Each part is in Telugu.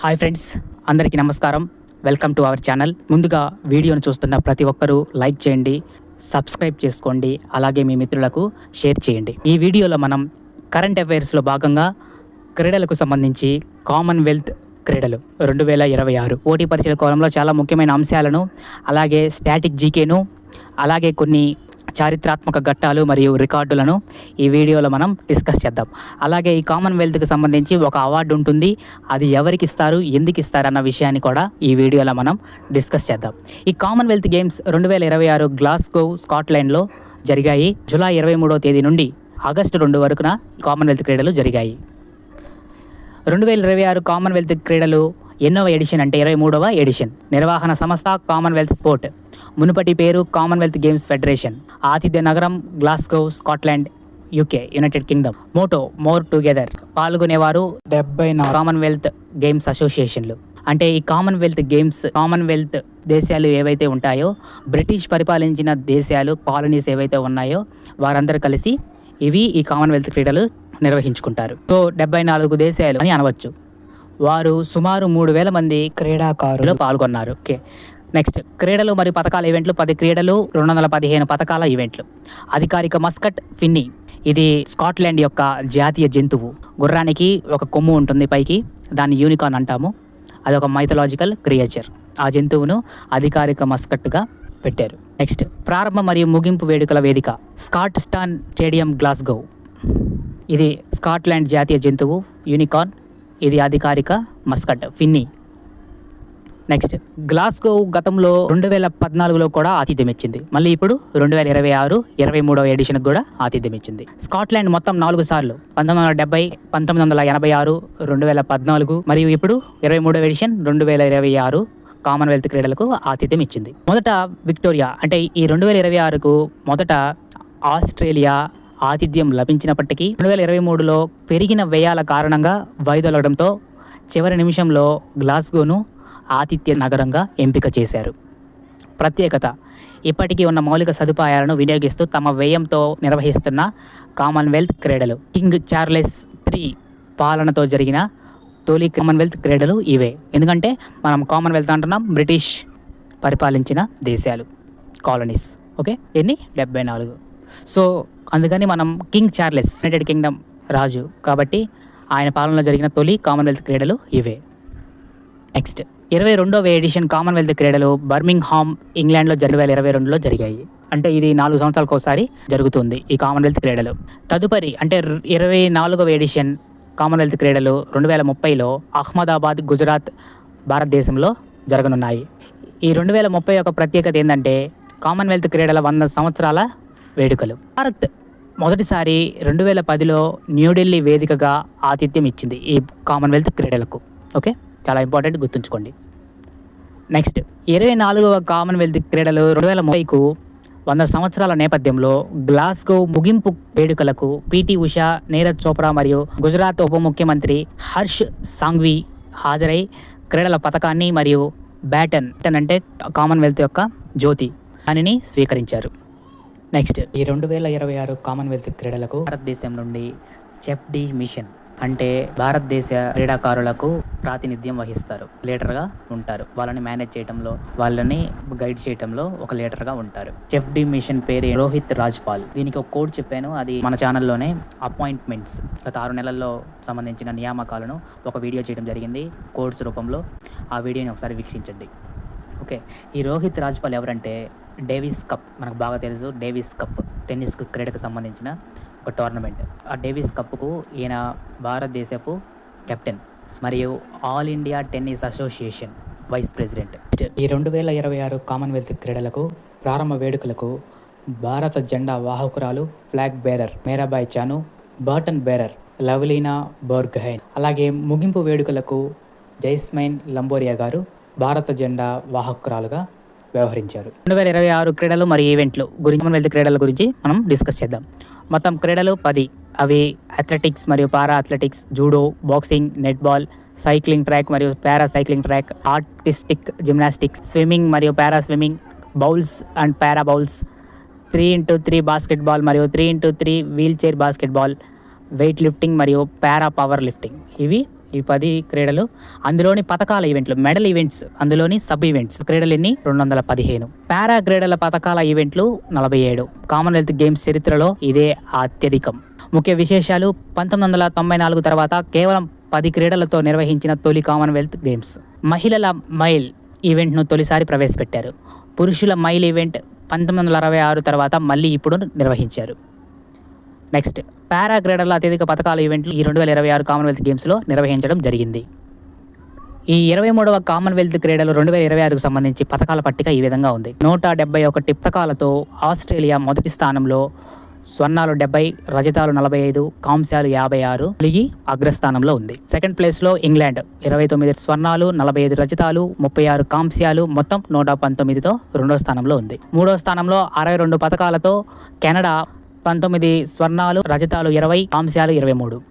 హాయ్ ఫ్రెండ్స్, అందరికీ నమస్కారం. Welcome to our channel. ముందుగా వీడియోను చూస్తున్న ప్రతి ఒక్కరూ లైక్ చేయండి, సబ్స్క్రైబ్ చేసుకోండి, అలాగే మీ మిత్రులకు షేర్ చేయండి. ఈ వీడియోలో మనం కరెంట్ అఫైర్స్లో భాగంగా క్రీడలకు సంబంధించి కామన్వెల్త్ క్రీడలు 2026 పోటీ పరీక్షల కోణంలో చాలా ముఖ్యమైన అంశాలను, అలాగే స్టాటిక్ జీకేను, అలాగే కొన్ని చారిత్రాత్మక ఘట్టాలు మరియు రికార్డులను ఈ వీడియోలో మనం డిస్కస్ చేద్దాం. అలాగే ఈ కామన్వెల్త్కి సంబంధించి ఒక అవార్డు ఉంటుంది, అది ఎవరికి ఇస్తారు, ఎందుకు ఇస్తారు అన్న విషయాన్ని కూడా ఈ వీడియోలో మనం డిస్కస్ చేద్దాం. ఈ కామన్వెల్త్ గేమ్స్ 2026 గ్లాస్గో స్కాట్లాండ్లో జరిగాయి. జూలై 23వ తేదీ నుండి ఆగస్టు 2 వరకున కామన్వెల్త్ క్రీడలు జరిగాయి. 2026 కామన్వెల్త్ క్రీడలు ఎన్నవ ఎడిషన్ అంటే 23వ ఎడిషన్. నిర్వహణ సంస్థ కామన్వెల్త్ స్పోర్ట్, మునుపటి పేరు కామన్వెల్త్ గేమ్స్ ఫెడరేషన్. ఆతిథ్య నగరం Glasgow Scotland, UK, United Kingdom. Motto more together. పాల్గొనేవారు 74 కామన్వెల్త్ గేమ్స్ అసోసియేషన్లు. అంటే ఈ కామన్వెల్త్ దేశాలు ఏవైతే ఉంటాయో, బ్రిటిష్ పరిపాలించిన దేశాలు, కాలనీస్ ఏవైతే ఉన్నాయో వారందరూ కలిసి ఈ కామన్వెల్త్ క్రీడలు నిర్వహించుకుంటారు. సో 74 దేశాలు అని అనవచ్చు. వారు సుమారు 3,000 మంది క్రీడాకారులు పాల్గొన్నారు. ఓకే, నెక్స్ట్ క్రీడలు మరియు పథకాల ఈవెంట్లు 10 క్రీడలు, 215 పథకాల ఈవెంట్లు. అధికారిక మస్కట్ ఫిన్నీ. ఇది స్కాట్లాండ్ యొక్క జాతీయ జంతువు. గుర్రానికి ఒక కొమ్ము ఉంటుంది పైకి, దాన్ని యూనికార్న్ అంటాము. అదొక మైథలాజికల్ క్రియేచర్. ఆ జంతువును అధికారిక మస్కట్గా పెట్టారు. నెక్స్ట్ ప్రారంభ మరియు ముగింపు వేడుకల వేదిక స్కాట్స్టాన్ స్టేడియం గ్లాస్గో. ఇది స్కాట్లాండ్ జాతీయ జంతువు యూనికార్న్. ఇది అధికారిక మస్కట్ ఫిన్నీ. నెక్స్ట్ గ్లాస్గో గతంలో 2014లో కూడా ఆతిథ్యం ఇచ్చింది. మళ్ళీ ఇప్పుడు 2026 23వ ఎడిషన్కి కూడా ఆతిథ్యం ఇచ్చింది. స్కాట్లాండ్ మొత్తం 4 సార్లు 1970, 1986, 2014 మరియు ఇప్పుడు 23వ ఎడిషన్ 2026 కామన్వెల్త్ క్రీడలకు ఆతిథ్యం ఇచ్చింది. మొదట విక్టోరియా అంటే ఈ 2026కు మొదట ఆస్ట్రేలియా ఆతిథ్యం లభించినప్పటికీ 2023లో పెరిగిన వ్యయాల కారణంగా వైదొలగడంతో చివరి నిమిషంలో గ్లాస్గోను ఆతిథ్య నగరంగా ఎంపిక చేశారు. ప్రత్యేకత: ఇప్పటికీ ఉన్న మౌలిక సదుపాయాలను వినియోగిస్తూ తమ వ్యయంతో నిర్వహిస్తున్న కామన్వెల్త్ క్రీడలు. కింగ్ చార్లెస్ III పాలనతో జరిగిన తొలి కామన్వెల్త్ క్రీడలు ఇవే. ఎందుకంటే మనం కామన్వెల్త్ అంటున్నాం, బ్రిటిష్ పరిపాలించిన దేశాలు, కాలనీస్. ఓకే, ఎన్ని 74. సో అందుకని మనం కింగ్ చార్లెస్, యునైటెడ్ కింగ్డమ్ రాజు కాబట్టి ఆయన పాలనలో జరిగిన తొలి కామన్వెల్త్ క్రీడలు ఇవే. నెక్స్ట్ 22వ ఎడిషన్ కామన్వెల్త్ క్రీడలు బర్మింగ్హామ్, ఇంగ్లాండ్లో 2022లో జరిగాయి. అంటే ఇది 4 సంవత్సరాలకు ఒకసారి జరుగుతుంది ఈ కామన్వెల్త్ క్రీడలు. తదుపరి అంటే 24వ ఎడిషన్ కామన్వెల్త్ క్రీడలు 2030లో అహ్మదాబాద్, గుజరాత్, భారతదేశంలో జరగనున్నాయి. ఈ 2030 యొక్క ప్రత్యేకత ఏంటంటే కామన్వెల్త్ క్రీడల 100 సంవత్సరాల వేడుకలు. భారత్ మొదటిసారి 2010లో న్యూఢిల్లీ వేదికగా ఆతిథ్యం ఇచ్చింది ఈ కామన్వెల్త్ క్రీడలకు. ఓకే, చాలా ఇంపార్టెంట్, గుర్తుంచుకోండి. నెక్స్ట్ 24వ కామన్వెల్త్ క్రీడలు 2030కు 100 సంవత్సరాల నేపథ్యంలో గ్లాస్గో ముగింపు వేడుకలకు పిటి ఉషా, నీరజ్ చోప్రా మరియు గుజరాత్ ఉప ముఖ్యమంత్రి హర్ష్ సాంఘ్వి హాజరై క్రీడల పథకాన్ని మరియు బ్యాటన్ అంటే కామన్వెల్త్ యొక్క జ్యోతి దానిని స్వీకరించారు. నెక్స్ట్ ఈ 2026 కామన్వెల్త్ క్రీడలకు భారతదేశం నుండి చెఫ్ డి మిషన్ అంటే భారతదేశ క్రీడాకారులకు ప్రాతినిధ్యం వహిస్తారు. లీడర్గా ఉంటారు. వాళ్ళని మేనేజ్ చేయడంలో, వాళ్ళని గైడ్ చేయడంలో ఒక లీడర్గా ఉంటారు. చెఫ్ డి మిషన్ పేరు రోహిత్ రాజ్పాల్. దీనికి ఒక కోడ్ చెప్పాను, అది మన ఛానల్లోనే అపాయింట్మెంట్స్ గత 6 నెలల్లో సంబంధించిన నియామకాలను ఒక వీడియో చేయడం జరిగింది కోడ్స్ రూపంలో. ఆ వీడియోని ఒకసారి వీక్షించండి. ఓకే, ఈ రోహిత్ రాజ్పాల్ ఎవరంటే డేవిస్ కప్, మనకు బాగా తెలుసు. డేవిస్ కప్ టెన్నిస్ క్రీడకు సంబంధించిన ఒక టోర్నమెంట్. ఆ డేవిస్ కప్కు ఈయన భారతదేశపు కెప్టెన్ మరియు All India Tennis Association vice president. ఈ 2026 కామన్వెల్త్ క్రీడలకు ప్రారంభ వేడుకలకు భారత జెండా వాహకురాలు flag bearer Mirabai Chanu, baton bearer Lovlina Borgohain. అలాగే ముగింపు వేడుకలకు జైస్మైన్ లంబోరియా గారు భారత జెండా వాహకురాలుగా వ్యవహరించారు. 2026 క్రీడలు మరియు ఈవెంట్లు గురించి, కామన్వెల్త్ క్రీడల గురించి మనం డిస్కస్ చేద్దాం. మొత్తం క్రీడలు 10. అవి అథ్లెటిక్స్ మరియు para athletics, judo, boxing, netball, cycling track మరియు para cycling track, artistic gymnastics, swimming మరియు para swimming, bowls and para bowls, 3x3 basketball మరియు 3x3 wheelchair basketball, weightlifting మరియు పారా పవర్ లిఫ్టింగ్. ఇవి ఈ 10 క్రీడలు. అందులోని పథకాల ఈవెంట్లు, మెడల్ ఈవెంట్స్, అందులోని సబ్ ఈవెంట్స్ క్రీడలు ఎన్ని? 215. పారా క్రీడల పథకాల ఈవెంట్లు 47. కామన్వెల్త్ గేమ్స్ చరిత్రలో ఇదే అత్యధికం. ముఖ్య విశేషాలు: 1994 తర్వాత కేవలం 10 క్రీడలతో నిర్వహించిన తొలి కామన్వెల్త్ గేమ్స్. మహిళల మైల్ ఈవెంట్ను తొలిసారి ప్రవేశపెట్టారు. పురుషుల మైల్ ఈవెంట్ 1966 తర్వాత మళ్ళీ ఇప్పుడు నిర్వహించారు. నెక్స్ట్, పారా క్రీడల అత్యధిక పథకాల ఈవెంట్లు ఈ 2026 కామన్వెల్త్ గేమ్స్లో నిర్వహించడం జరిగింది. ఈ 23వ కామన్వెల్త్ క్రీడలు 2026కు సంబంధించి పథకాల పట్టిక ఈ విధంగా ఉంది. 171 పథకాలతో ఆస్ట్రేలియా మొదటి స్థానంలో. స్వర్ణాలు 70, రజతాలు 45, కాంస్యాలు 56 కలిగి అగ్రస్థానంలో ఉంది. సెకండ్ ప్లేస్లో ఇంగ్లాండ్ 29 స్వర్ణాలు, 45 రజతాలు, 36 కాంస్యాలు, మొత్తం 119తో రెండో స్థానంలో ఉంది. మూడో స్థానంలో 62 పథకాలతో కెనడా 19 స్వర్ణాలు, రజతాలు 20, కాంస్యాలు 23.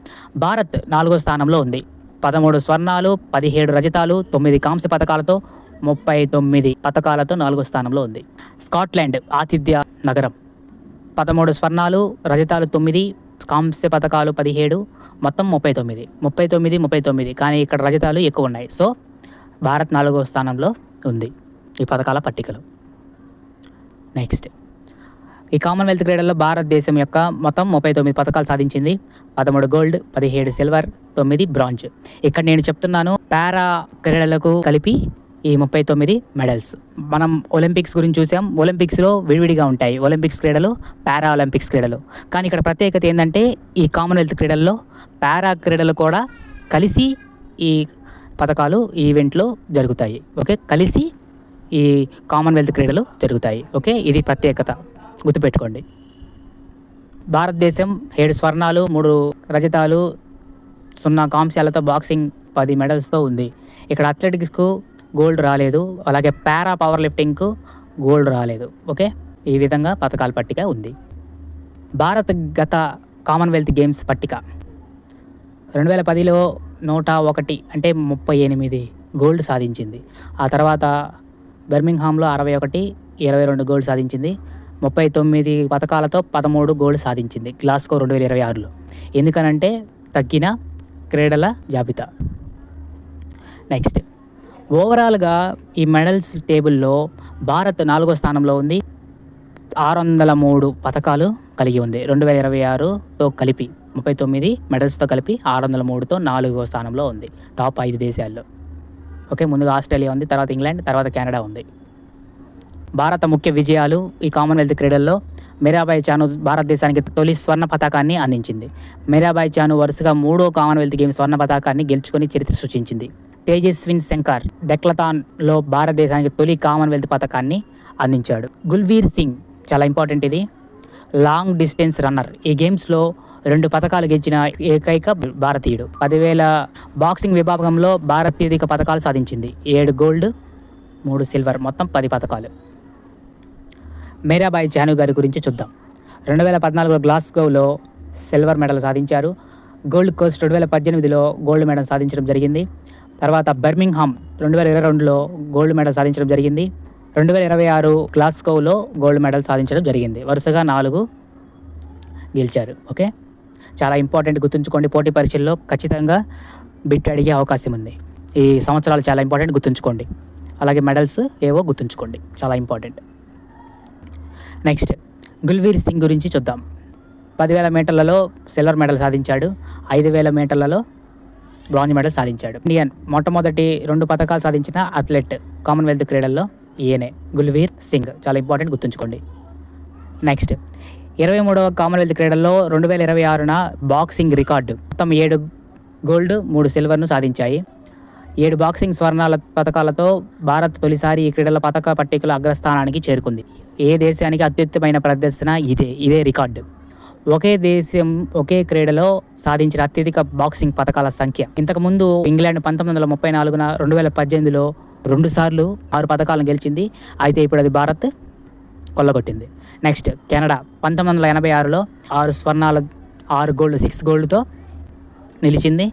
భారత్ నాలుగో స్థానంలో ఉంది. 13 స్వర్ణాలు, 17 రజతాలు, 9 కాంస్య పథకాలతో 39 పథకాలతో నాలుగో స్థానంలో ఉంది. స్కాట్లాండ్ ఆతిథ్య నగరం 13 స్వర్ణాలు, రజతాలు 9, కాంస్య పథకాలు 17, మొత్తం 39. కానీ ఇక్కడ రజతాలు ఎక్కువ ఉన్నాయి. సో భారత్ నాలుగో స్థానంలో ఉంది ఈ పథకాల పట్టికలో. నెక్స్ట్, ఈ కామన్వెల్త్ క్రీడల్లో భారతదేశం యొక్క మొత్తం 39 పథకాలు సాధించింది. 13 గోల్డ్, 17 సిల్వర్, 9 బ్రాంజ్. ఇక్కడ నేను చెప్తున్నాను పారా క్రీడలకు కలిపి ఈ 39 మెడల్స్. మనం ఒలింపిక్స్ గురించి చూసాం. ఒలింపిక్స్లో విడివిడిగా ఉంటాయి ఒలింపిక్స్ క్రీడలు, పారా ఒలింపిక్స్ క్రీడలు. కానీ ఇక్కడ ప్రత్యేకత ఏంటంటే ఈ కామన్వెల్త్ క్రీడల్లో పారా క్రీడలు కూడా కలిసి ఈ పథకాలు ఈ ఈవెంట్లో జరుగుతాయి. ఓకే, కలిసి ఈ కామన్వెల్త్ క్రీడలు జరుగుతాయి. ఓకే, ఇది ప్రత్యేకత, గుర్తుపెట్టుకోండి. భారతదేశం 7 స్వర్ణాలు, 3 రజతాలు, 0 కాంస్యాలతో బాక్సింగ్ 10 మెడల్స్తో ఉంది. ఇక్కడ అథ్లెటిక్స్కు గోల్డ్ రాలేదు, అలాగే పారా పవర్ లిఫ్టింగ్కు గోల్డ్ రాలేదు. ఓకే, ఈ విధంగా పథకాల పట్టిక ఉంది. భారత్ గత కామన్వెల్త్ గేమ్స్ పట్టిక: 2010లో 101 అంటే 38 గోల్డ్ సాధించింది. ఆ తర్వాత బర్మింగ్హామ్లో 61, 22 గోల్డ్ సాధించింది. 39 పథకాలతో 13 గోల్డ్ సాధించింది గ్లాస్గో 2026లో. ఎందుకనంటే తగ్గిన క్రీడల జాబితా. నెక్స్ట్, ఓవరాల్గా ఈ మెడల్స్ టేబుల్లో భారత్ 4వ స్థానంలో ఉంది. 603 పథకాలు కలిగి ఉంది. 2026తో కలిపి 39 మెడల్స్తో కలిపి 603తో 4వ స్థానంలో ఉంది టాప్ 5 దేశాల్లో. ఓకే, ముందుగా ఆస్ట్రేలియా ఉంది, తర్వాత ఇంగ్లాండ్, తర్వాత కెనడా ఉంది. భారత ముఖ్య విజయాలు: ఈ కామన్వెల్త్ క్రీడల్లో మీరాబాయి చాను భారతదేశానికి తొలి స్వర్ణ పతాకాన్ని అందించింది. మీరాబాయి చాను వరుసగా 3వ కామన్వెల్త్ గేమ్స్ స్వర్ణ పతాకాన్ని గెలుచుకొని చరిత్ర సృష్టించింది. తేజస్విన్ శంకర్ డెక్లథాన్లో భారతదేశానికి తొలి కామన్వెల్త్ పథకాన్ని అందించాడు. గుల్వీర్ సింగ్, చాలా ఇంపార్టెంట్ ఇది, లాంగ్ డిస్టెన్స్ రన్నర్. ఈ గేమ్స్లో 2 పథకాలు గెలిచిన ఏకైక భారతీయుడు. 10,000 బాక్సింగ్ విభాగంలో భారత్ అత్యధిక పథకాలు సాధించింది. 7 గోల్డ్, 3 సిల్వర్, మొత్తం 10 పథకాలు. మీరాబాయి చాను గారి గురించి చూద్దాం. 2014లో గ్లాస్గోలో సిల్వర్ మెడల్ సాధించారు. గోల్డ్ కోస్ట్ 2018లో గోల్డ్ మెడల్ సాధించడం జరిగింది. తర్వాత బర్మింగ్హామ్ 2022లో గోల్డ్ మెడల్ సాధించడం జరిగింది. 2026 గ్లాస్గోలో గోల్డ్ మెడల్ సాధించడం జరిగింది. వరుసగా 4 గెలిచారు. ఓకే, చాలా ఇంపార్టెంట్, గుర్తుంచుకోండి. పోటీ పరీక్షల్లో ఖచ్చితంగా బిట్ అడిగే అవకాశం ఉంది. ఈ సంవత్సరాలు చాలా ఇంపార్టెంట్, గుర్తుంచుకోండి. అలాగే మెడల్స్ ఏవో గుర్తుంచుకోండి, చాలా ఇంపార్టెంట్. నెక్స్ట్, గుల్వీర్ సింగ్ గురించి చూద్దాం. 10,000 మీటర్లలో సిల్వర్ మెడల్ సాధించాడు. 5,000 మీటర్లలో బ్రాంజ్ మెడల్ సాధించాడు. ఇండియన్ మొట్టమొదటి 2 పథకాలు సాధించిన అథ్లెట్ కామన్వెల్త్ క్రీడల్లో ఈయనే, గుల్వీర్ సింగ్. చాలా ఇంపార్టెంట్, గుర్తుంచుకోండి. నెక్స్ట్, 23వ కామన్వెల్త్ క్రీడల్లో 2026న బాక్సింగ్ రికార్డు. మొత్తం 7 గోల్డ్, 3 సిల్వర్ను సాధించాయి. 7 బాక్సింగ్ స్వర్ణాల పథకాలతో భారత్ తొలిసారి ఈ క్రీడల పథక పట్టికలో అగ్రస్థానానికి చేరుకుంది. ఏ దేశానికి అత్యుత్తమైన ప్రదర్శన ఇదే రికార్డు. ఒకే దేశం ఒకే క్రీడలో సాధించిన అత్యధిక బాక్సింగ్ పథకాల సంఖ్య. ఇంతకుముందు ఇంగ్లాండ్ 1934న 2018లో 2 సార్లు 6 పథకాలను గెలిచింది. అయితే ఇప్పుడు అది భారత్ కొల్లగొట్టింది. నెక్స్ట్, కెనడా 1986లో 6 స్వర్ణాల, 6 గోల్డ్, 6 గోల్డ్తో నిలిచింది.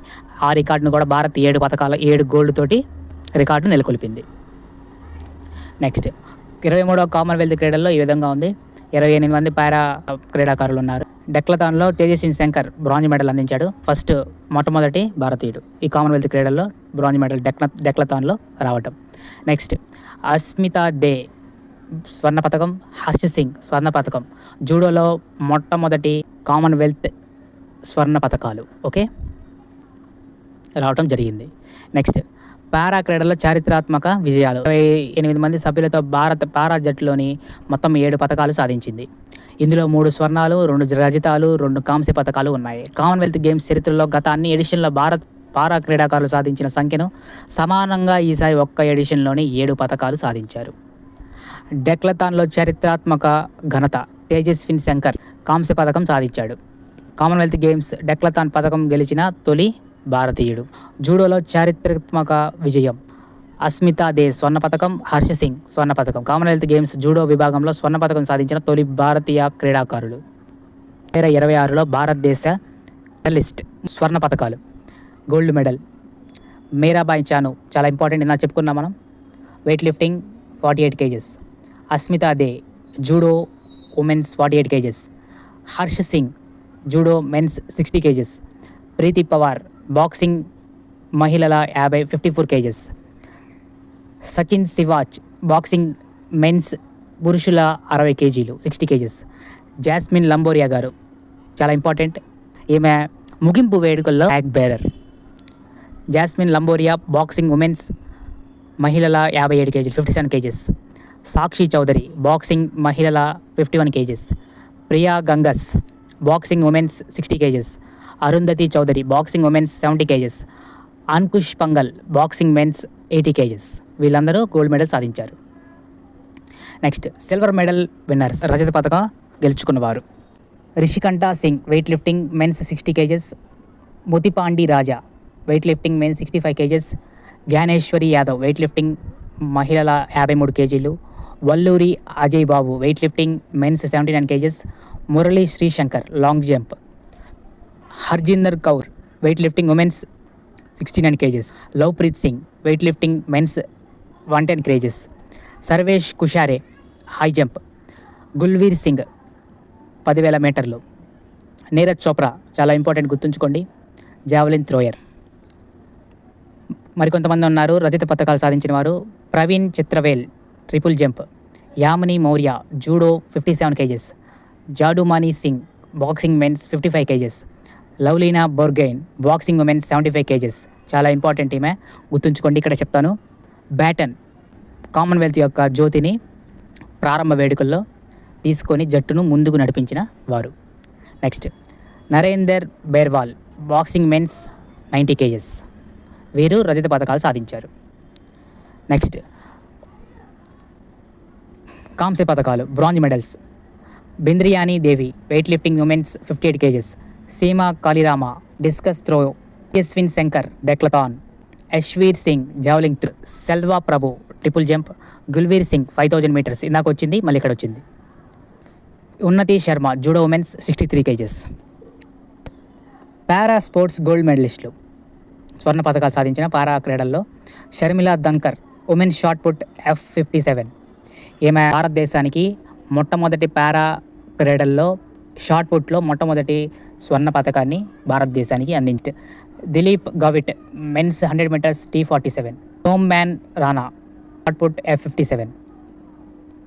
ఆ రికార్డును కూడా భారత్ 7 గోల్డ్ తోటి రికార్డును నెలకొల్పింది. నెక్స్ట్, 23వ కామన్వెల్త్ క్రీడల్లో ఈ విధంగా ఉంది. 28 మంది పారా క్రీడాకారులు ఉన్నారు. డెక్లథాన్లో తేజస్విన్ శంకర్ బ్రాంజ్ మెడల్ అందించాడు. మొట్టమొదటి భారతీయుడు ఈ కామన్వెల్త్ క్రీడల్లో బ్రాంజ్ మెడల్ డెక్లథాన్లో రావటం. నెక్స్ట్ అస్మితా దే స్వర్ణ పథకం, హర్ష్ సింగ్ స్వర్ణ పథకం. జూడోలో మొట్టమొదటి కామన్వెల్త్ స్వర్ణ పథకాలు రావటం జరిగింది. నెక్స్ట్ పారా క్రీడల్లో చారిత్రాత్మక విజయాలు. 28 మంది సభ్యులతో భారత పారా జట్టులోని మొత్తం 7 పథకాలు సాధించింది. ఇందులో 3 స్వర్ణాలు, 2 రజతాలు, 2 కాంస్య పథకాలు ఉన్నాయి. కామన్వెల్త్ గేమ్స్ చరిత్రలో గత అన్ని ఎడిషన్లో భారత్ పారా క్రీడాకారులు సాధించిన సంఖ్యను సమానంగా ఈసారి ఒక్క ఎడిషన్లోని 7 పథకాలు సాధించారు. డెక్లథాన్లో చారిత్రాత్మక ఘనత. తేజస్విన్ శంకర్ కాంస్య పథకం సాధించాడు. కామన్వెల్త్ గేమ్స్ డెక్లథాన్ పథకం గెలిచిన తొలి భారతీయుడు. జూడోలో చారిత్రాత్మక విజయం. అస్మితా దే స్వర్ణ పథకం, హర్ష సింగ్ స్వర్ణ పథకం. కామన్వెల్త్ గేమ్స్ జూడో విభాగంలో స్వర్ణ పథకం సాధించిన తొలి భారతీయ క్రీడాకారులు. 2026లో భారతదేశ లిస్ట్ స్వర్ణ పథకాలు. గోల్డ్ మెడల్ మీరాబాయి చాను, చాలా ఇంపార్టెంట్, ఇందాక చెప్పుకున్నాం మనం. Weight lifting 48 kgs. Asmita Dey judo women's 48 kgs. Harsh Singh judo men's 60 kgs. Preeti Pawar boxing మహిళల 54 kgs. Sachin Siwach boxing men's పురుషుల 60 kg 60 kgs. జాస్మిన్ లంబోరియా గారు చాలా ఇంపార్టెంట్, ఈమె ముగింపు వేడుకల్లో flag bearer. Jasmine Lamboria boxing women's మహిళల 57 kg 57 kgs. Sakshi Chaudhary boxing మహిళల 51 kgs. Priya Gangas boxing women's 60 kgs. Arundhati Chaudhary boxing women's 70 kgs. Ankush Panghal boxing men's 80 kgs. వీళ్ళందరూ గోల్డ్ మెడల్ సాధించారు. నెక్స్ట్ సిల్వర్ మెడల్ విన్నర్స్, రజత పథకం గెలుచుకున్నవారు. Rishikanth Singh weightlifting men's 60 kgs. Muthupandi Raja weightlifting men's 65 kgs. Gyaneshwari Yadav weightlifting మహిళల 53 kg. Valluri Ajay Babu weightlifting men's 79 kgs. Murali Sreeshankar long jump. Harjinder Kaur weightlifting women's 69 kgs. Lovepreet Singh weightlifting men's 110 kgs. Sarvesh Kushare high jump. Gulveer Singh 10,000 మీటర్లు. నీరజ్ చోప్రా చాలా ఇంపార్టెంట్, గుర్తుంచుకోండి, జావలిన్ థ్రోయర్. మరికొంతమంది ఉన్నారు రజత పథకాలు సాధించిన వారు. Praveen Chithravel triple jump. Yamini Maurya judo 57 kgs. Jadumani Singh boxing men's 55 kgs. Lovlina Borgohain boxing women's 75 kgs. చాలా ఇంపార్టెంట్, ఈమె గుర్తుంచుకోండి, ఇక్కడ చెప్తాను. బ్యాటన్ కామన్వెల్త్ యొక్క జ్యోతిని ప్రారంభ వేడుకల్లో తీసుకొని జట్టును ముందుకు నడిపించిన వారు. Next Narender Berwal boxing men's 90 kgs. వీరు రజత పథకాలు సాధించారు. నెక్స్ట్ కాంస్య పథకాలు bronze medals. Bindyarani Devi weightlifting women's 58 kgs. Seema Kalirama discus throw. Yashwin Shankar decathlon. Yashveer Singh javelin throw. Selva Prabhu triple jump. Gulveer Singh 5000 meters, ఇందాక వచ్చింది మళ్ళీ ఇక్కడ వచ్చింది. Unnati Sharma judo women's 63 kgs. Para sports gold మెడలిస్టులు స్వర్ణ పథకాలు సాధించిన పారా క్రీడల్లో Sharmila Dhankar women's shot put F57. ఈమె భారతదేశానికి మొట్టమొదటి పారా క్రీడల్లో షార్ట్ పుట్లో మొట్టమొదటి స్వర్ణ పథకాన్ని భారతదేశానికి అందించారు. Dilip Gavit men's 100 meters T47. Soman Rana shot put F57.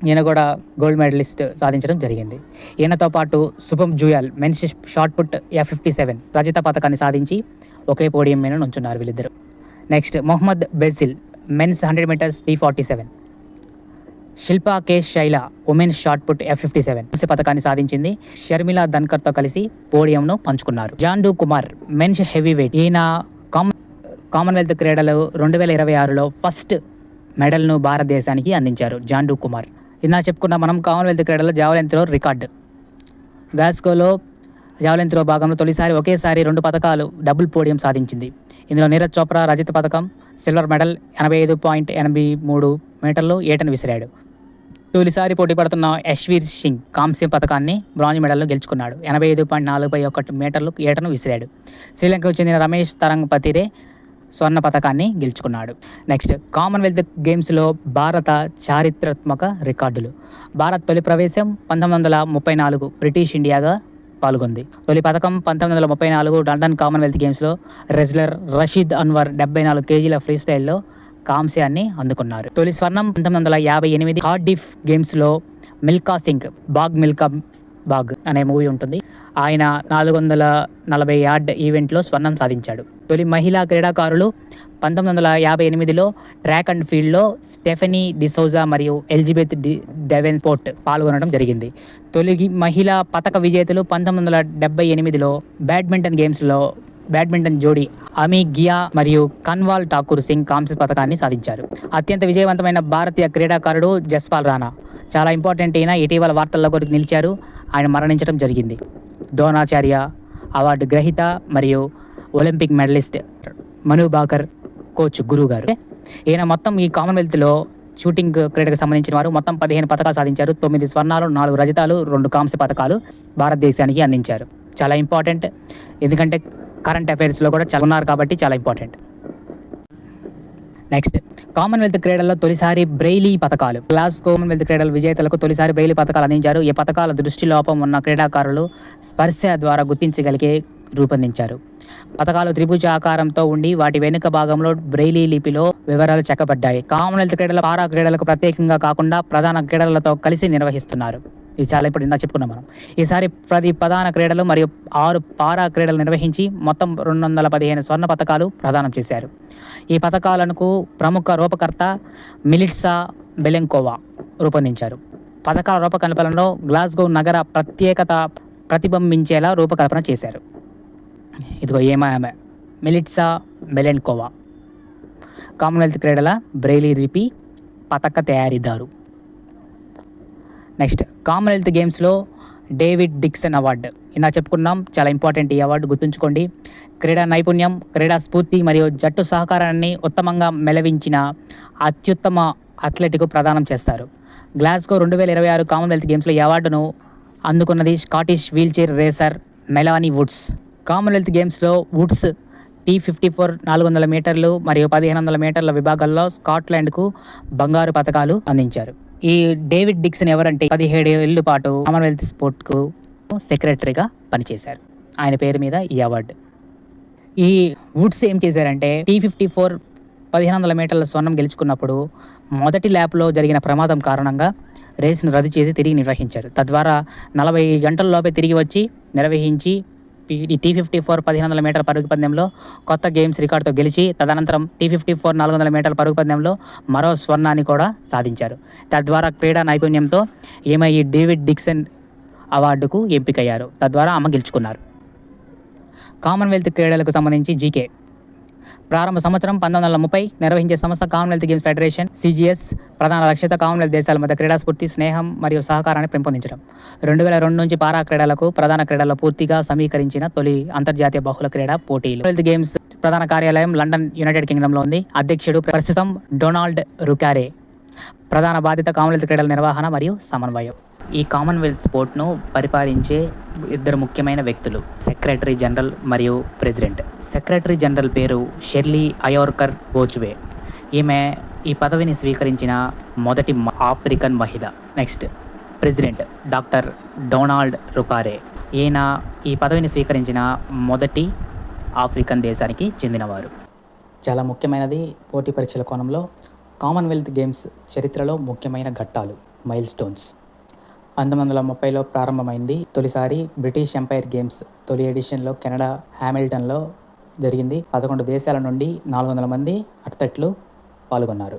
ఈయన కూడా గోల్డ్ మెడలిస్ట్ సాధించడం జరిగింది. ఈయనతో పాటు శుభం Juyal men's short put F57 రజత పథకాన్ని సాధించి ఒకే పోడియం మీద నుంచున్నారు వీళ్ళిద్దరు. Next Mohammed Bejil men's 100 meters T47. Shilpa K Shaila women's shot put F57 పథకాన్ని సాధించింది. షర్మిలా ధన్కర్తో కలిసి పోడియంను పంచుకున్నారు. Jandu Kumar men's heavyweight. ఈయన కామన్వెల్త్ క్రీడలు 2026లో ఫస్ట్ మెడల్ను భారతదేశానికి అందించారు. జాండూ కుమార్ ఇందా చెప్పుకున్న మనం కామన్వెల్త్ క్రీడల్లో జావలిన్ త్రో రికార్డు. గ్లాస్గోలో జావలిన్ త్రో భాగంలో తొలిసారి ఒకేసారి 2 పథకాలు డబుల్ పోడియం సాధించింది. ఇందులో నీరజ్ చోప్రా రజత పథకం సిల్వర్ మెడల్ 85.83 మీటర్లు ఏటను విసిరాడు. తొలిసారి పోటీ పడుతున్న యశ్వీర్ సింగ్ కాంస్య పథకాన్ని బ్రాంజ్ మెడల్లో గెలుచుకున్నాడు. 85.41 మీటర్లు ఏటను విసిరాడు. శ్రీలంకకు చెందిన రమేష్ తరంగ్ పతిరే స్వర్ణ పతకాన్ని గెలుచుకున్నాడు. నెక్స్ట్ కామన్వెల్త్ గేమ్స్లో భారత చారిత్రాత్మక రికార్డులు. భారత్ తొలి ప్రవేశం 1934 బ్రిటిష్ ఇండియాగా పాల్గొంది. తొలి పథకం 1934 లండన్ కామన్వెల్త్ గేమ్స్లో రెజ్లర్ రషీద్ అన్వర్ 74 కేజీల ఫ్రీ స్టైల్లో కాంస్యాన్ని అందుకున్నారు. తొలి స్వర్ణం 1958 కార్డిఫ్ గేమ్స్లో మిల్కా సింగ్ మిల్కా బాగ్ అనే మూవీ ఉంటుంది. ఆయన 440 యార్డ్ ఈవెంట్లో స్వర్ణం సాధించాడు. తొలి మహిళా క్రీడాకారులు 1958లో ట్రాక్ అండ్ ఫీల్డ్లో స్టెఫనీ డిసోజా మరియు ఎలిజబెత్ డెవెన్పోర్ట్ పాల్గొనడం జరిగింది. తొలి మహిళా పతక విజేతలు 1978లో బ్యాడ్మింటన్ గేమ్స్లో బ్యాడ్మింటన్ జోడీ అమీ గియా మరియు కన్వాల్ ఠాకూర్ సింగ్ కాంస్య పతకాన్ని సాధించారు. అత్యంత విజయవంతమైన భారతీయ క్రీడాకారుడు జస్పాల్ రాణా. చాలా ఇంపార్టెంట్ అయిన ఇటీవల వార్తల్లో కూడా నిలిచారు. ఆయన మరణించడం జరిగింది. ద్రోణాచార్య అవార్డు గ్రహీత మరియు ఒలింపిక్ మెడలిస్ట్ మను భాకర్ కోచ్ గురువు గారు. ఈయన మొత్తం ఈ కామన్వెల్త్లో షూటింగ్ క్రీడకు సంబంధించిన వారు మొత్తం 15 పథకాలు సాధించారు. 9 స్వర్ణాలు, 4 రజతాలు, 2 కాంస్య పథకాలు భారతదేశానికి అందించారు. చాలా ఇంపార్టెంట్, ఎందుకంటే కరెంట్ అఫైర్స్లో కూడా ఉన్నారు కాబట్టి చాలా ఇంపార్టెంట్. నెక్స్ట్ కామన్వెల్త్ క్రీడల్లో తొలిసారి బ్రెయిలీ పథకాలు. కామన్వెల్త్ క్రీడల విజేతలకు తొలిసారి బ్రెయిలీ పథకాలు అందించారు. ఈ పథకాల దృష్టి లోపం ఉన్న క్రీడాకారులు స్పర్శ ద్వారా గుర్తించగలిగే రూపొందించారు. పథకాలు త్రిభుజ ఆకారంతో ఉండి వాటి వెనుక భాగంలో బ్రెయిలీ లిపిలో వివరాలు చెక్కబడ్డాయి. కామన్వెల్త్ క్రీడల పారా క్రీడలకు ప్రత్యేకంగా కాకుండా ప్రధాన క్రీడలతో కలిసి నిర్వహిస్తున్నారు. ఇది చాలా ఇప్పుడు ఇందా చెప్పుకున్నాం మనం. ఈసారి 10 ప్రధాన క్రీడలు మరియు 6 పారా క్రీడలు నిర్వహించి మొత్తం 215 స్వర్ణ పథకాలు ప్రదానం చేశారు. ఈ పథకాలకు ప్రముఖ రూపకర్త మిలిట్సా బెలెంకోవా రూపొందించారు. పథకాల రూపకల్పనలో గ్లాస్గో నగర ప్రత్యేకత ప్రతిబింబించేలా రూపకల్పన చేశారు. ఇదిగో ఏమామె మిలిట్సా బెలెన్కోవా, కామన్వెల్త్ క్రీడల బ్రెయిలీ లిపి పథక తయారీదారు. నెక్స్ట్ కామన్వెల్త్ గేమ్స్లో డేవిడ్ డిక్సన్ అవార్డు. ఇలా చెప్పుకున్నాం, చాలా ఇంపార్టెంట్ ఈ అవార్డు, గుర్తుంచుకోండి. క్రీడా నైపుణ్యం, క్రీడా స్ఫూర్తి మరియు జట్టు సహకారాన్ని ఉత్తమంగా మెలవించిన అత్యుత్తమ అథ్లెట్కు ప్రదానం చేస్తారు. గ్లాస్గో 2026 కామన్వెల్త్ గేమ్స్లో ఈ అవార్డును అందుకున్నది Scottish wheelchair racer Melanie Woods. Commonwealth గేమ్స్లో వుడ్స్ T54 400 మీటర్లు మరియు 1500 మీటర్ల విభాగాల్లో స్కాట్లాండ్కు బంగారు పథకాలు అందించారు. ఈ డేవిడ్ డిక్సన్ ఎవరంటే 17 ఏళ్ల పాటు కామన్వెల్త్ స్పోర్ట్కు సెక్రటరీగా పనిచేశారు. ఆయన పేరు మీద ఈ అవార్డు. ఈ వుడ్స్ ఏం చేశారంటే T54 1500 మీటర్ల స్వర్ణం గెలుచుకున్నప్పుడు మొదటి ల్యాప్లో జరిగిన ప్రమాదం కారణంగా రేస్ను రద్దు చేసి తిరిగి నిర్వహించారు. తద్వారా 40 గంటల్లోపే తిరిగి వచ్చి నిర్వహించి ఈ T54 1500 మీటర్ల పరుగు పందెంలో కొత్త గేమ్స్ రికార్డుతో గెలిచి తదనంతరం T54 400 మీటర్ల పరుగు పందెంలో మరో స్వర్ణాన్ని కూడా సాధించారు. తద్వారా క్రీడా నైపుణ్యంతో ఈమె ఈ డేవిడ్ డిక్సన్ అవార్డుకు ఎంపికయ్యారు. తద్వారా ఆమె గెలుచుకున్నారు. కామన్వెల్త్ క్రీడలకు సంబంధించి జీకే. ప్రారంభ సంవత్సరం 1930 నిర్వహించే సంస్థ కామన్వెల్త్ గేమ్స్ ఫెడరేషన్ CGS. ప్రధాన లక్ష్యత కామన్వెల్త్ దేశాల మధ్య క్రీడా స్ఫూర్తి, స్నేహం మరియు సహకారాన్ని పెంపొందించడం. 2002 నుంచి పారా క్రీడలకు ప్రధాన క్రీడల్లో పూర్తిగా సమీకరించిన తొలి అంతర్జాతీయ బహుళ క్రీడా పోటీలు. కామన్వెల్త్ గేమ్స్ ప్రధాన కార్యాలయం లండన్, యునైటెడ్ కింగ్డమ్లో ఉంది. అధ్యక్షుడు ప్రస్తుతం డొనాల్డ్ రుకారే. ప్రధాన బాధ్యత కామన్వెల్త్ క్రీడల నిర్వహణ మరియు సమన్వయం. ఈ కామన్వెల్త్ స్పోర్ట్ను పరిపాలించే 2 ముఖ్యమైన వ్యక్తులు, సెక్రటరీ జనరల్ మరియు ప్రెసిడెంట్. సెక్రటరీ జనరల్ పేరు షెర్లీ అయోర్కర్ బోజ్వే. ఈమె ఈ పదవిని స్వీకరించిన మొదటి ఆఫ్రికన్ మహిళ. Next president doctor Donald Rukare. ఈయన ఈ పదవిని స్వీకరించిన మొదటి ఆఫ్రికన్ దేశానికి చెందినవారు. చాలా ముఖ్యమైనది పోటీ పరీక్షల కోణంలో కామన్వెల్త్ గేమ్స్ చరిత్రలో ముఖ్యమైన ఘట్టాలు, మైల్ స్టోన్స్. 1930లో ప్రారంభమైంది. తొలిసారి బ్రిటిష్ ఎంపైర్ గేమ్స్ తొలి ఎడిషన్లో కెనడా హామిల్టన్లో జరిగింది. 11 దేశాల నుండి 400 మంది అథ్లెట్లు పాల్గొన్నారు.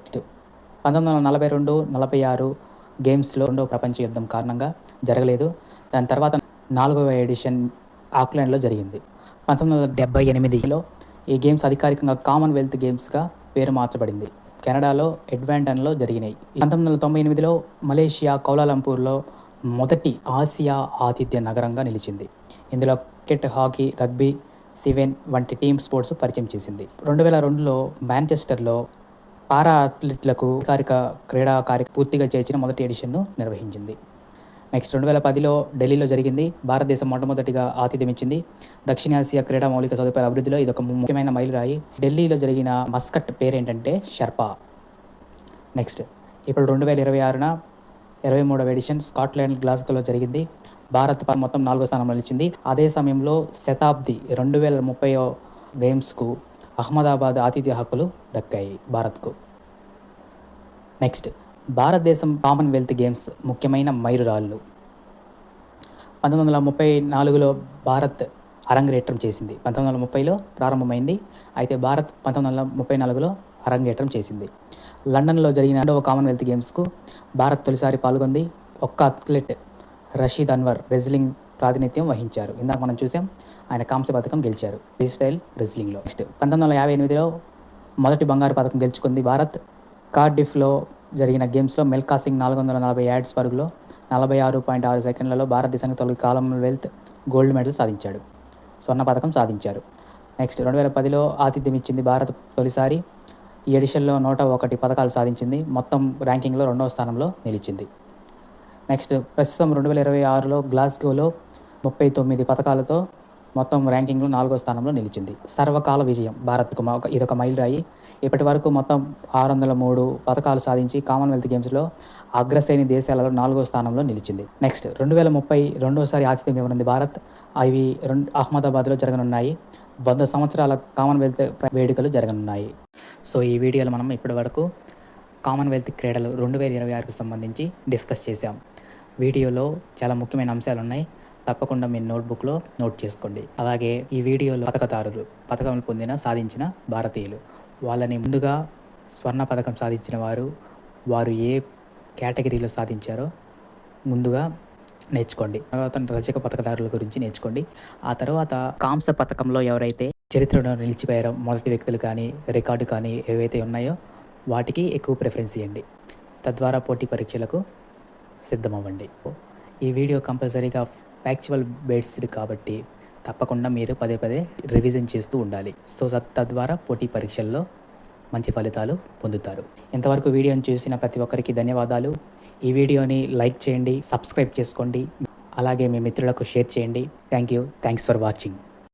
1942-46 గేమ్స్లో రెండవ ప్రపంచ యుద్ధం కారణంగా జరగలేదు. దాని తర్వాత 4వ ఎడిషన్ ఆక్లాండ్లో జరిగింది. 1978లో ఈ గేమ్స్ అధికారికంగా కామన్వెల్త్ గేమ్స్గా పేరు మార్చబడింది. కెనడాలో ఎడ్మంటన్లో జరిగినాయి. 1998లో మలేషియా కౌలాలంపూర్లో మొదటి ఆసియా ఆతిథ్య నగరంగా నిలిచింది. ఇందులో క్రికెట్, హాకీ, రగ్బీ, సివెన్ వంటి టీమ్ స్పోర్ట్స్ పరిచయం చేసింది. 2002లో మాంచెస్టర్లో పారా అథ్లెట్లకు అధికారిక క్రీడా పూర్తిగా చేర్చిన మొదటి ఎడిషన్ను నిర్వహించింది. నెక్స్ట్ 2010లో ఢిల్లీలో జరిగింది. భారతదేశం మొట్టమొదటిగా ఆతిథ్యం ఇచ్చింది. దక్షిణాసియా క్రీడా మౌలిక సదుపాయాల అభివృద్ధిలో ఇదొక ముఖ్యమైన మైలురాయి. ఢిల్లీలో జరిగిన మస్కట్ పేరేంటంటే షెర్పా. నెక్స్ట్ ఇప్పుడు 2026న 23వ ఎడిషన్ స్కాట్లాండ్ గ్లాస్గోలో జరిగింది. భారత్ మొత్తం 4వ స్థానంలో నిలిచింది. అదే సమయంలో శతాబ్ది 2030 గేమ్స్కు అహ్మదాబాద్ ఆతిథ్య హక్కులు దక్కాయి భారత్కు. నెక్స్ట్ భారతదేశం కామన్వెల్త్ గేమ్స్ ముఖ్యమైన మైలురాళ్ళు. 1934లో భారత్ అరంగేట్రం చేసింది. 1930లో ప్రారంభమైంది. అయితే భారత్ 1934లో అరంగేట్రం చేసింది. లండన్లో జరిగిన 2వ కామన్వెల్త్ గేమ్స్కు భారత్ తొలిసారి పాల్గొంది. ఒక్క అథ్లెట్ రషీద్ అన్వర్ రెజ్లింగ్ ప్రాతినిధ్యం వహించారు. ఇందాక మనం చూసాం, ఆయన కాంస్య పథకం గెలిచారు ఫ్రీ స్టైల్ రెజ్లింగ్లో. నెక్స్ట్ 1958లో మొదటి బంగారు పథకం గెలుచుకుంది భారత్. కార్డిఫ్లో జరిగిన గేమ్స్లో మిల్కా సింగ్ 440 యార్డ్స్ పరుగులో 46.6 సెకండ్లలో భారతదేశానికి తొలి కామన్వెల్త్ గోల్డ్ మెడల్ సాధించాడు. స్వర్ణ పథకం సాధించారు. నెక్స్ట్ 2010లో ఆతిథ్యం ఇచ్చింది భారత్ తొలిసారి. ఈ ఎడిషన్లో 101 పథకాలు సాధించింది. మొత్తం ర్యాంకింగ్లో 2వ స్థానంలో నిలిచింది. నెక్స్ట్ ప్రస్తుతం 2026లో గ్లాస్గోలో 39 పథకాలతో మొత్తం ర్యాంకింగ్లో 4వ స్థానంలో నిలిచింది. సర్వకాల విజయం భారత్కు ఇదొక మైలురాయి. ఇప్పటి వరకు మొత్తం 603 పథకాలు సాధించి కామన్వెల్త్ గేమ్స్లో అగ్రశ్రేణి దేశాలలో 4వ స్థానంలో నిలిచింది. నెక్స్ట్ 2030 రెండోసారి ఆతిథ్యం ఇవ్వనుంది భారత్. అవి అహ్మదాబాద్లో జరగనున్నాయి. 100 సంవత్సరాల కామన్వెల్త్ వేడుకలు జరగనున్నాయి. సో ఈ వీడియోలో మనం ఇప్పటి వరకు కామన్వెల్త్ క్రీడలు 2026కు సంబంధించి డిస్కస్ చేశాం. వీడియోలో చాలా ముఖ్యమైన అంశాలు ఉన్నాయి. తప్పకుండా మీ నోట్బుక్లో నోట్ చేసుకోండి. అలాగే ఈ వీడియోలో పథకదారులు, పథకం సాధించిన భారతీయులు, వాళ్ళని ముందుగా స్వర్ణ పథకం సాధించిన వారు ఏ కేటగిరీలో సాధించారో ముందుగా నేర్చుకోండి. తర్వాత రజక పథకదారుల గురించి నేర్చుకోండి. ఆ తర్వాత కాంస్య పథకంలో ఎవరైతే చరిత్రలో నిలిచిపోయారో మొదటి వ్యక్తులు కానీ రికార్డు కానీ ఏవైతే ఉన్నాయో వాటికి ఎక్కువ ప్రిఫరెన్స్ ఇవ్వండి. తద్వారా పోటీ పరీక్షలకు సిద్ధమవ్వండి. ఈ వీడియో కంపల్సరీగా ఫ్యాక్చువల్ బేస్డ్ కాబట్టి తప్పకుండా మీరు పదే రివిజన్ చేస్తూ ఉండాలి. సో తద్వారా పోటీ పరీక్షల్లో మంచి ఫలితాలు పొందుతారు. ఇంతవరకు వీడియోని చూసిన ప్రతి ఒక్కరికి ధన్యవాదాలు. ఈ వీడియోని లైక్ చేయండి, సబ్స్క్రైబ్ చేసుకోండి, అలాగే మీ మిత్రులకు షేర్ చేయండి. Thanks for watching.